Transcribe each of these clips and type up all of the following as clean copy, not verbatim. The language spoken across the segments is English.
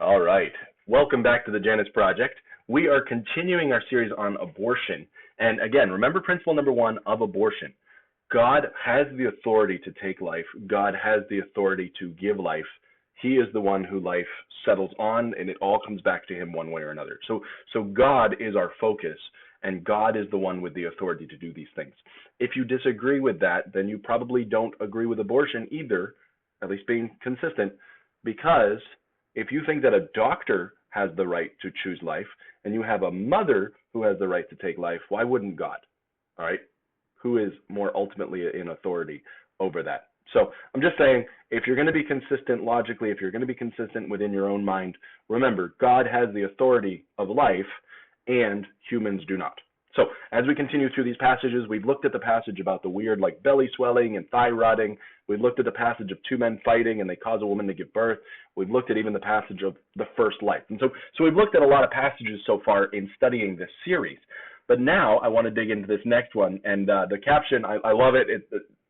All right. Welcome back to the Janus Project. We are continuing our series on abortion. And again, remember principle number one of abortion. God has the authority to take life. God has the authority to give life. He is the one who life settles on, and it all comes back to him one way or another. So God is our focus, and God is the one with the authority to do these things. If you disagree with that, then you probably don't agree with abortion either, at least being consistent, because if you think that a doctor has the right to choose life, and you have a mother who has the right to take life, why wouldn't God? All right? Who is more ultimately in authority over that? So I'm just saying, if you're going to be consistent logically, if you're going to be consistent within your own mind, remember, God has the authority of life, and humans do not. So as we continue through these passages, we've looked at the passage about the weird like belly swelling and thigh rotting. We've looked at the passage of two men fighting and they cause a woman to give birth. We've looked at even the passage of the first life. And so we've looked at a lot of passages so far in studying this series. But now I want to dig into this next one. And the caption, I love it.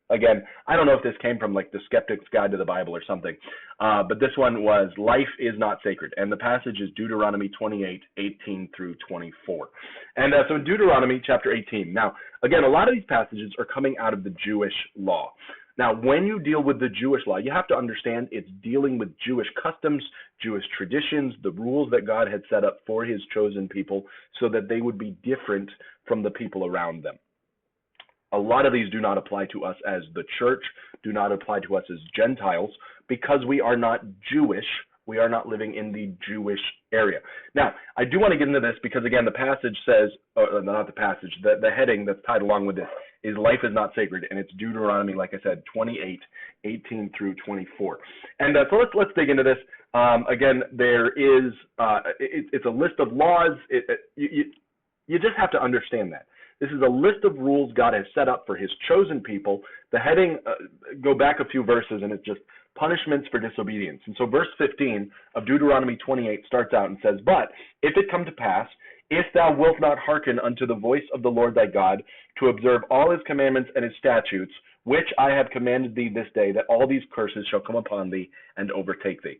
Again, I don't know if this came from like the Skeptic's Guide to the Bible or something, but this one was "Life is not sacred," and the passage is Deuteronomy 28:18 through 24. And so in Deuteronomy chapter 18, now again, a lot of these passages are coming out of the Jewish law. Now, when you deal with the Jewish law, you have to understand it's dealing with Jewish customs, Jewish traditions, the rules that God had set up for his chosen people so that they would be different from the people around them. A lot of these do not apply to us as the church, do not apply to us as Gentiles, because we are not Jewish. We are not living in the Jewish area. Now, I do want to get into this because, again, the passage says, not the passage, the heading that's tied along with this is "Life is not sacred," and it's Deuteronomy, like I said, 28:18 through 24. And so let's dig into this. Again, there is, it's a list of laws. You just have to understand that. This is a list of rules God has set up for his chosen people. The heading, go back a few verses, and it's just punishments for disobedience. And so verse 15 of Deuteronomy 28 starts out and says, "But if it come to pass, if thou wilt not hearken unto the voice of the Lord thy God, to observe all his commandments and his statutes, which I have commanded thee this day, that all these curses shall come upon thee and overtake thee."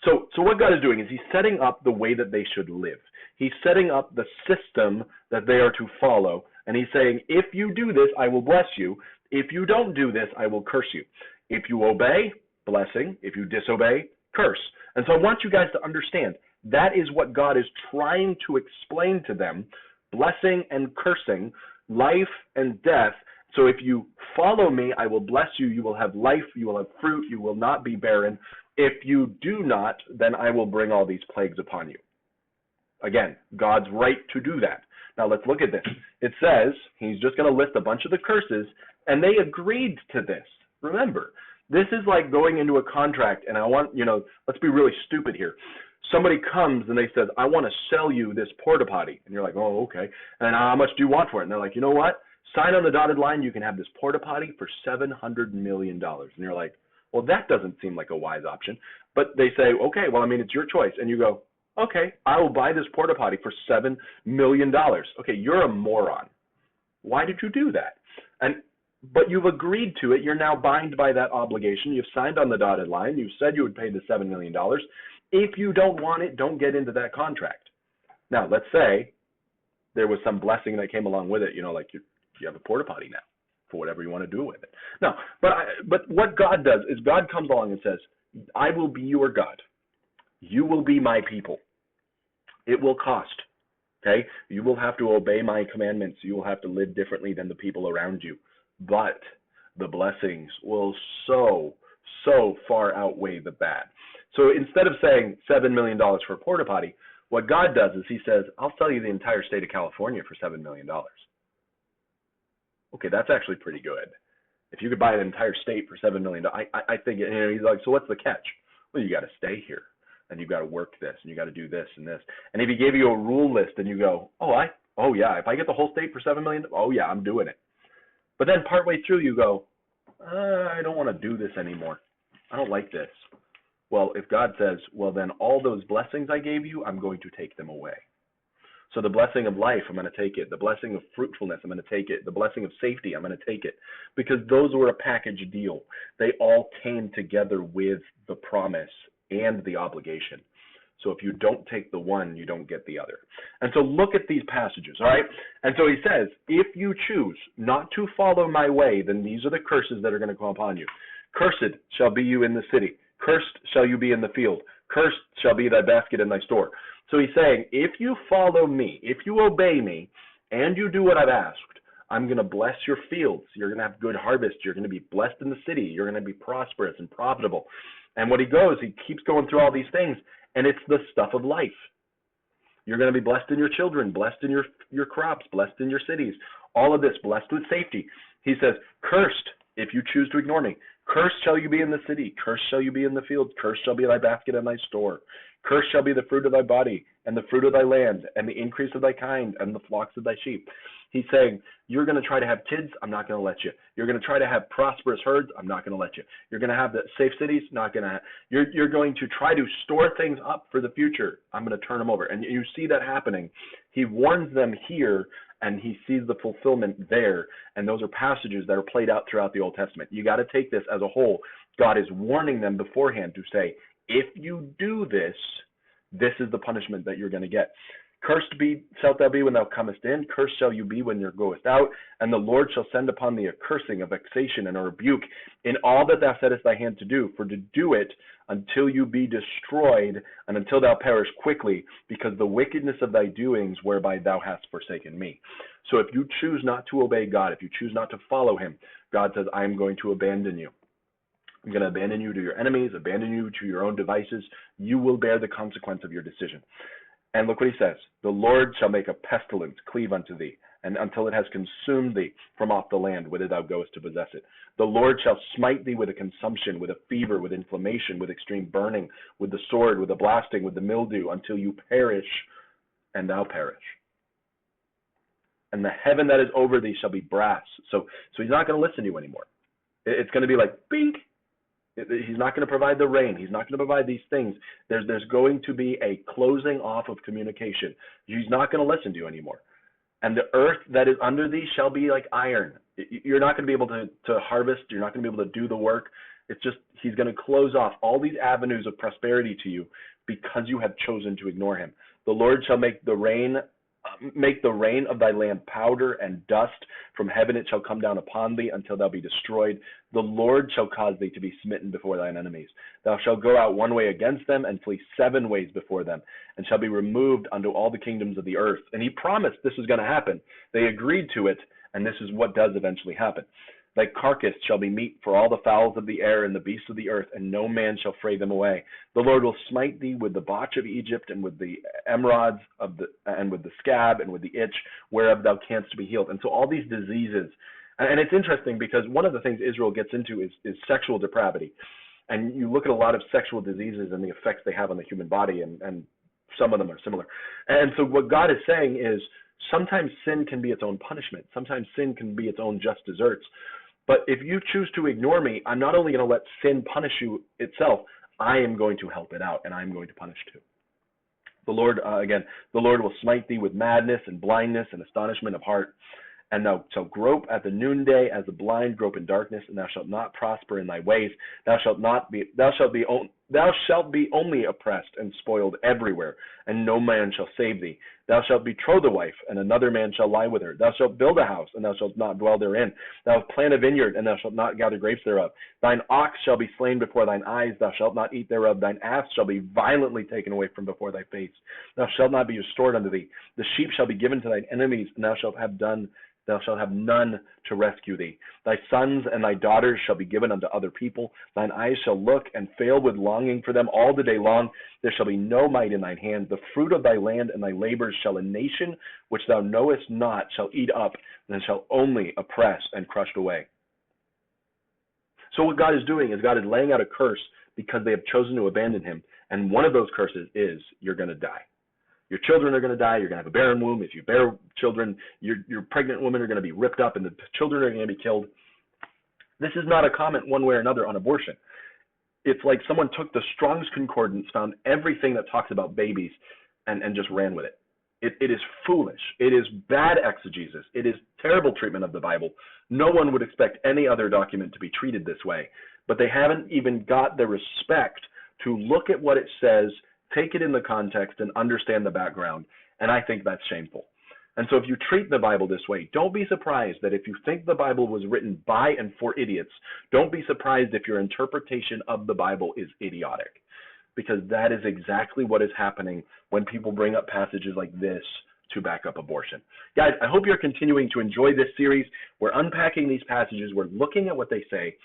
So what God is doing is he's setting up the way that they should live. He's setting up the system that they are to follow. And he's saying, if you do this, I will bless you. If you don't do this, I will curse you. If you obey, blessing. If you disobey, curse. And so I want you guys to understand that is what God is trying to explain to them: blessing and cursing, life and death. So if you follow me, I will bless you. You will have life. You will have fruit. You will not be barren. If you do not, then I will bring all these plagues upon you. Again, God's right to do that. Now let's look at this. It says he's just going to list a bunch of the curses, and they agreed to this. Remember, this is like going into a contract, and let's be really stupid here. Somebody comes and they says, "I want to sell you this porta potty," and you're like, "Oh, okay. And how much do you want for it?" And they're like, "You know what? Sign on the dotted line. You can have this porta potty for $700 million." And you're like, "Well, that doesn't seem like a wise option." But they say, "Okay, well, I mean, it's your choice," and you go, "Okay, I will buy this porta potty for $7 million. Okay, you're a moron. Why did you do that? But you've agreed to it. You're now bound by that obligation. You've signed on the dotted line. You said you would pay the $7 million. If you don't want it, don't get into that contract. Now, let's say there was some blessing that came along with it. Like you have a porta potty now for whatever you want to do with it. No, but what God does is God comes along and says, "I will be your God. You will be my people. It will cost, okay? You will have to obey my commandments. You will have to live differently than the people around you. But the blessings will so far outweigh the bad." So instead of saying $7 million for a porta potty, what God does is he says, "I'll sell you the entire state of California for $7 million. Okay, that's actually pretty good. If you could buy an entire state for $7 million, I think, he's like, "So what's the catch?" "Well, you got to stay here. And you've got to work this, and you got to do this and this." And if he gave you a rule list and you go, oh yeah, if I get the whole state for $7 million, oh yeah, I'm doing it. But then partway through you go, I don't want to do this anymore. I don't like this. Well, if God says, well, then all those blessings I gave you, I'm going to take them away. So the blessing of life, I'm going to take it. The blessing of fruitfulness, I'm going to take it. The blessing of safety, I'm going to take it. Because those were a package deal. They all came together with the promise and the obligation. So if you don't take the one, you don't get the other. And so look at these passages, all right? And so he says, if you choose not to follow my way, then these are the curses that are going to come upon you. Cursed shall be you in the city. Cursed shall you be in the field. Cursed shall be thy basket and thy store. So he's saying, if you follow me, if you obey me, and you do what I've asked, I'm going to bless your fields. You're going to have good harvest. You're going to be blessed in the city. You're going to be prosperous and profitable. And what he keeps going through all these things, and it's the stuff of life. You're going to be blessed in your children, blessed in your crops, blessed in your cities. All of this, blessed with safety. He says, cursed if you choose to ignore me. Cursed shall you be in the city. Cursed shall you be in the field. Cursed shall be thy basket and thy store. Cursed shall be the fruit of thy body, and the fruit of thy land, and the increase of thy kind, and the flocks of thy sheep. He's saying, you're going to try to have kids, I'm not going to let you. You're going to try to have prosperous herds, I'm not going to let you. You're going to have the safe cities, not going to. You're going to try to store things up for the future, I'm going to turn them over. And you see that happening. He warns them here, and he sees the fulfillment there. And those are passages that are played out throughout the Old Testament. You got to take this as a whole. God is warning them beforehand to say, if you do this, this is the punishment that you're going to get. Cursed shalt thou be when thou comest in, cursed shall you be when thou goest out, and the Lord shall send upon thee a cursing, a vexation, and a rebuke in all that thou settest thy hand to do, for to do it until you be destroyed, and until thou perish quickly, because the wickedness of thy doings whereby thou hast forsaken me. So if you choose not to obey God, if you choose not to follow him, God says, I am going to abandon you. I'm going to abandon you to your enemies, abandon you to your own devices. You will bear the consequence of your decision. And look what he says. The Lord shall make a pestilence cleave unto thee, and until it has consumed thee from off the land whither thou goest to possess it. The Lord shall smite thee with a consumption, with a fever, with inflammation, with extreme burning, with the sword, with the blasting, with the mildew, until you perish, and thou perish. And the heaven that is over thee shall be brass. So he's not going to listen to you anymore. It's going to be like, bink. He's not going to provide the rain. He's not going to provide these things. There's going to be a closing off of communication. He's not going to listen to you anymore. And the earth that is under thee shall be like iron. You're not going to be able to harvest. You're not going to be able to do the work. It's just, he's going to close off all these avenues of prosperity to you because you have chosen to ignore him. The Lord shall make the rain of thy land powder and dust. From heaven it shall come down upon thee until thou be destroyed. The Lord shall cause thee to be smitten before thine enemies. Thou shalt go out one way against them, and flee 7 ways before them, and shall be removed unto all the kingdoms of the earth. And he promised this was going to happen. They agreed to it, and this is what does eventually happen. Thy carcass shall be meat for all the fowls of the air and the beasts of the earth, and no man shall fray them away. The Lord will smite thee with the botch of Egypt, and with the emerods and with the scab, and with the itch, whereof thou canst be healed. And so all these diseases, and it's interesting because one of the things Israel gets into is sexual depravity. And you look at a lot of sexual diseases and the effects they have on the human body, and some of them are similar. And so what God is saying is, sometimes sin can be its own punishment. Sometimes sin can be its own just desserts. But if you choose to ignore me, I'm not only going to let sin punish you itself, I am going to help it out, and I'm going to punish too. The Lord, the Lord will smite thee with madness and blindness and astonishment of heart. And thou shalt grope at the noonday as the blind grope in darkness, and thou shalt not prosper in thy ways. Thou shalt be only oppressed and spoiled everywhere, and no man shall save thee. Thou shalt betroth a wife, and another man shall lie with her. Thou shalt build a house, and thou shalt not dwell therein. Thou shalt plant a vineyard, and thou shalt not gather grapes thereof. Thine ox shall be slain before thine eyes, thou shalt not eat thereof. Thine ass shall be violently taken away from before thy face. Thou shalt not be restored unto thee. The sheep shall be given to thine enemies, and thou shalt have none to rescue thee. Thy sons and thy daughters shall be given unto other people. Thine eyes shall look and fail with longing for them all the day long. There shall be no might in thine hand. The fruit of thy land and thy labors shall a nation which thou knowest not shall eat up, and shall only oppress and crush away. So what God is doing is God is laying out a curse because they have chosen to abandon him. And one of those curses is you're going to die. Your children are going to die. You're going to have a barren womb. If you bear children, your pregnant women are going to be ripped up, and the children are going to be killed. This is not a comment one way or another on abortion. It's like someone took the Strong's Concordance, found everything that talks about babies, and just ran with it. It is foolish. It is bad exegesis. It is terrible treatment of the Bible. No one would expect any other document to be treated this way. But they haven't even got the respect to look at what it says, take it in the context and understand the background, and I think that's shameful. And so if you treat the Bible this way, don't be surprised that if you think the Bible was written by and for idiots, don't be surprised if your interpretation of the Bible is idiotic, because that is exactly what is happening when people bring up passages like this to back up abortion. Guys, I hope you're continuing to enjoy this series. We're unpacking these passages, we're looking at what they say,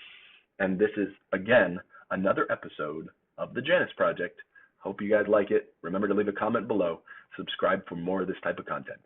and this is, again, another episode of the Janice Project. Hope you guys like it. Remember to leave a comment below. Subscribe for more of this type of content.